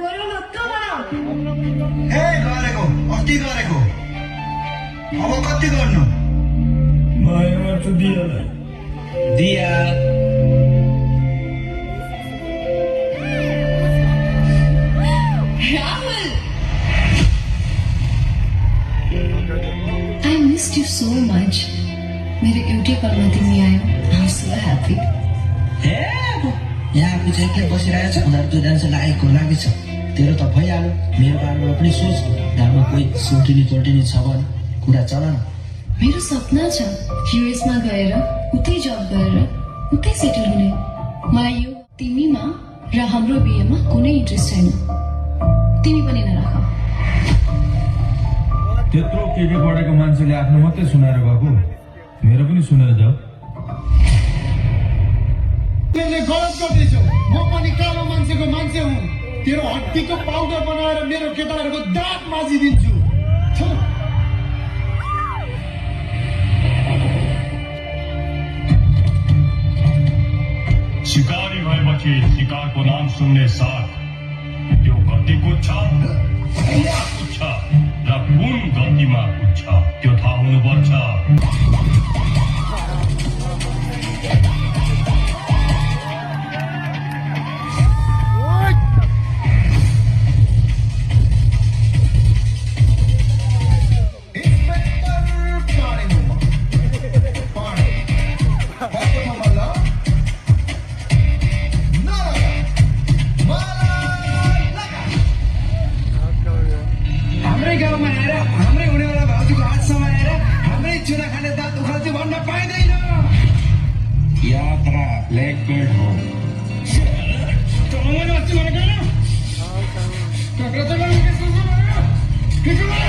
गरौँ न त ए गरेको अस्ति गरेको अब कति गर्नु माया गर्छु दियालाई दिया Rahul! I missed you so much. मेरो एउटै पलमा तिमी आयो. I'm so happy. हे यहाँ आफू चाहिँ एक्लै बसिरहेको छ उनीहरू दुईजना लागेको लागि छ तेरो त भइहाल्यो मेरो बारेमा पनि सोच घरमा कोही सोल्टिनी छ भने कुरा चल न मेरो सपना छ US मा गएर उतै जब गरेर उतै सेटल हुने. मलाई यो तिमीमा र हाम्रो बिहेमा कुनै इन्ट्रेस्ट छैन. तिमी पनि नराख. त्यत्रो के पढेको मान्छेले आफ्नो मात्रै सुनाएर गएको मेरो पनि सुनेर जाऊ तिमीले गलत गर्दैछौ म पनि कालो मान्छेको मान्छे हुँ तेरो हड्डीको पाउडर बनाएर मेरो केटाहरूको दाँत माझिदिन्छु शिकारी भएपछि शिकारको नाम सुन्ने साथ त्यो कति कुद्छ र कुन गतिमा कुद्छ त्यो थाहा हुनुपर्छ हाम्रै गाउँमा आएर हाम्रै हुनेवाला भाउजूको हात समाएर हाम्रै चुना खाने दाँत उखाल्छु भन्न पाइँदैन यात्रा ब्ल्याकबेल्ट हो मैले अस्ति भनेको होइन